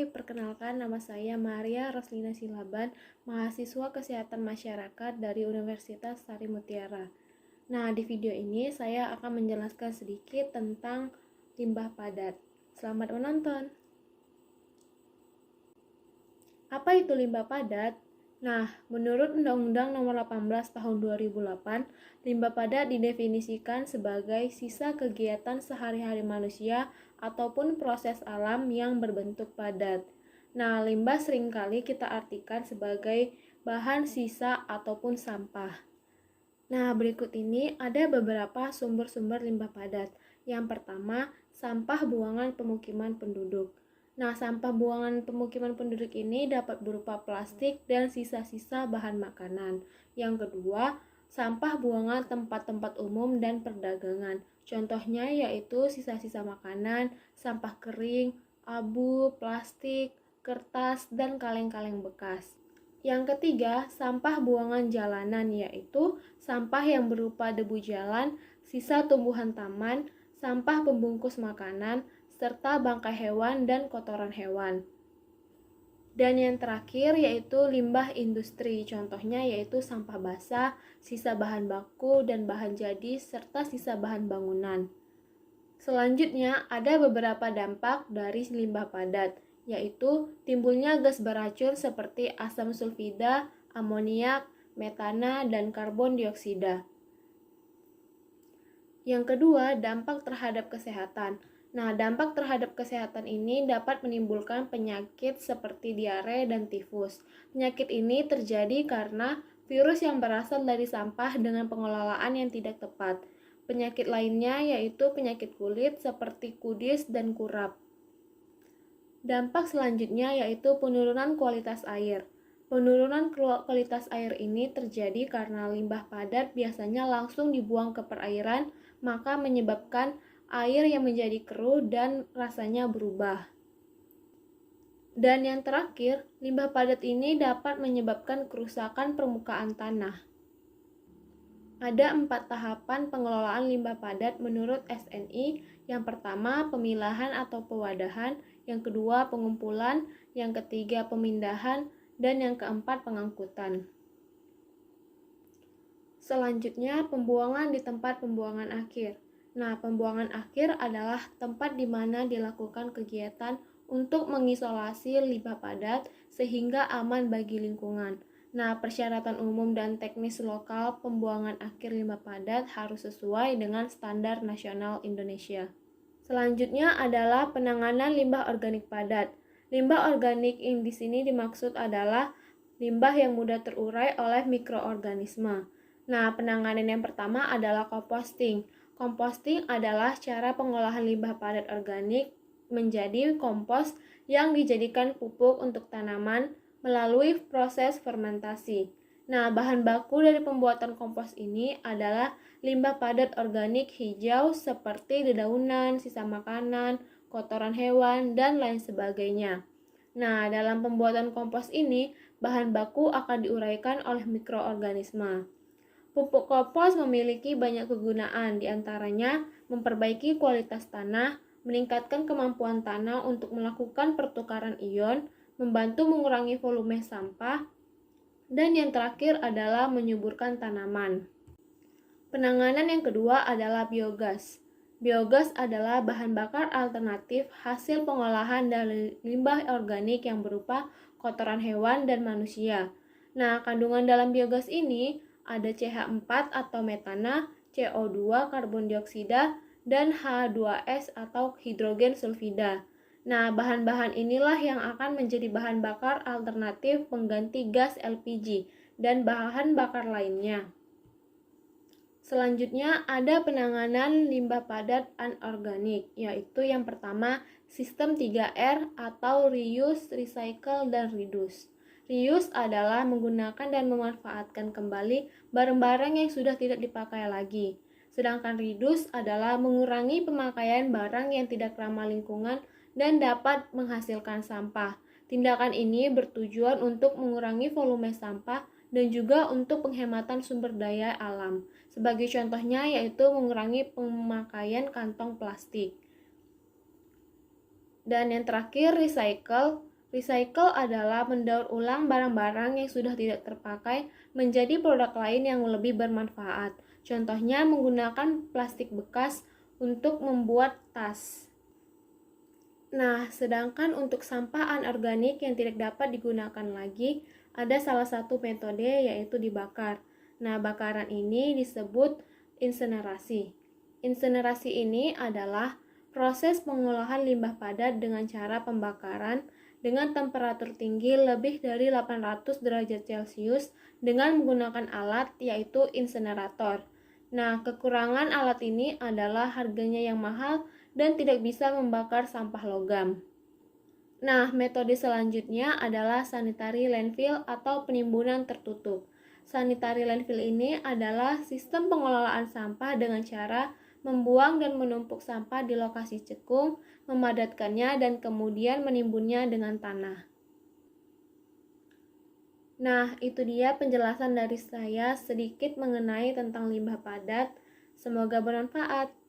perkenalkan nama saya Maria Roslina Silaban, mahasiswa Kesehatan Masyarakat dari Universitas Sari Mutiara. Nah, di video ini saya akan menjelaskan sedikit tentang limbah padat. Selamat menonton. Apa itu limbah padat? Nah, menurut Undang-Undang Nomor 18 Tahun 2008, limbah padat didefinisikan sebagai sisa kegiatan sehari-hari manusia ataupun proses alam yang berbentuk padat. Nah, limbah seringkali kita artikan sebagai bahan sisa ataupun sampah. Nah, berikut ini ada beberapa sumber-sumber limbah padat. Yang pertama, sampah buangan pemukiman penduduk. Nah, sampah buangan pemukiman penduduk ini dapat berupa plastik dan sisa-sisa bahan makanan. Yang kedua, sampah buangan tempat-tempat umum dan perdagangan. Contohnya yaitu sisa-sisa makanan, sampah kering, abu, plastik, kertas, dan kaleng-kaleng bekas. Yang ketiga, sampah buangan jalanan, yaitu sampah yang berupa debu jalan, sisa tumbuhan taman, sampah pembungkus makanan, serta bangkai hewan dan kotoran hewan. Dan yang terakhir yaitu limbah industri, contohnya yaitu sampah basah, sisa bahan baku dan bahan jadi, serta sisa bahan bangunan. Selanjutnya, ada beberapa dampak dari limbah padat, yaitu timbulnya gas beracun seperti asam sulfida, amoniak, metana, dan karbon dioksida. Yang kedua, dampak terhadap kesehatan. Nah, dampak terhadap kesehatan ini dapat menimbulkan penyakit seperti diare dan tifus. Penyakit ini terjadi karena virus yang berasal dari sampah dengan pengelolaan yang tidak tepat. Penyakit lainnya yaitu penyakit kulit seperti kudis dan kurap. Dampak selanjutnya yaitu penurunan kualitas air. Penurunan kualitas air ini terjadi karena limbah padat biasanya langsung dibuang ke perairan, maka menyebabkan air yang menjadi keruh dan rasanya berubah. Dan yang terakhir, limbah padat ini dapat menyebabkan kerusakan permukaan tanah. Ada 4 tahapan pengelolaan limbah padat menurut SNI. Yang pertama, pemilahan atau pewadahan. Yang kedua, pengumpulan. Yang ketiga, pemindahan. Dan yang keempat, pengangkutan. Selanjutnya, pembuangan di tempat pembuangan akhir. Nah, pembuangan akhir adalah tempat di mana dilakukan kegiatan untuk mengisolasi limbah padat sehingga aman bagi lingkungan. Nah, persyaratan umum dan teknis lokal pembuangan akhir limbah padat harus sesuai dengan standar nasional Indonesia. Selanjutnya adalah penanganan limbah organik padat. Limbah organik yang di sini dimaksud adalah limbah yang mudah terurai oleh mikroorganisme. Nah, penanganan yang pertama adalah composting. Composting adalah cara pengolahan limbah padat organik menjadi kompos yang dijadikan pupuk untuk tanaman melalui proses fermentasi. Nah, bahan baku dari pembuatan kompos ini adalah limbah padat organik hijau seperti dedaunan, sisa makanan, kotoran hewan, dan lain sebagainya. Nah, dalam pembuatan kompos ini, bahan baku akan diuraikan oleh mikroorganisme. Pupuk kompos memiliki banyak kegunaan, diantaranya memperbaiki kualitas tanah, meningkatkan kemampuan tanah untuk melakukan pertukaran ion, membantu mengurangi volume sampah, dan yang terakhir adalah menyuburkan tanaman. Penanganan yang kedua adalah biogas. Biogas adalah bahan bakar alternatif hasil pengolahan dari limbah organik yang berupa kotoran hewan dan manusia. Nah, kandungan dalam biogas ini ada CH4 atau metana, CO2 karbon dioksida, dan H2S atau hidrogen sulfida. Nah, bahan-bahan inilah yang akan menjadi bahan bakar alternatif pengganti gas LPG dan bahan bakar lainnya. Selanjutnya ada penanganan limbah padat anorganik, yaitu yang pertama sistem 3R atau reuse, recycle, dan reduce. Reuse adalah menggunakan dan memanfaatkan kembali barang-barang yang sudah tidak dipakai lagi. Sedangkan reduce adalah mengurangi pemakaian barang yang tidak ramah lingkungan dan dapat menghasilkan sampah. Tindakan ini bertujuan untuk mengurangi volume sampah dan juga untuk penghematan sumber daya alam. Sebagai contohnya yaitu mengurangi pemakaian kantong plastik. Dan yang terakhir, recycle Recycle adalah mendaur ulang barang-barang yang sudah tidak terpakai menjadi produk lain yang lebih bermanfaat. Contohnya menggunakan plastik bekas untuk membuat tas. Nah, sedangkan untuk sampah anorganik yang tidak dapat digunakan lagi, ada salah satu metode yaitu dibakar. Nah, bakaran ini disebut insenerasi. Insenerasi ini adalah proses pengolahan limbah padat dengan cara pembakaran dengan temperatur tinggi lebih dari 800 derajat Celcius dengan menggunakan alat yaitu insenerator. Nah, kekurangan alat ini adalah harganya yang mahal dan tidak bisa membakar sampah logam. Nah, metode selanjutnya adalah sanitary landfill atau penimbunan tertutup. Sanitary landfill ini adalah sistem pengelolaan sampah dengan cara membuang dan menumpuk sampah di lokasi cekung, memadatkannya, dan kemudian menimbunnya dengan tanah. Nah, itu dia penjelasan dari saya sedikit mengenai tentang limbah padat. Semoga bermanfaat.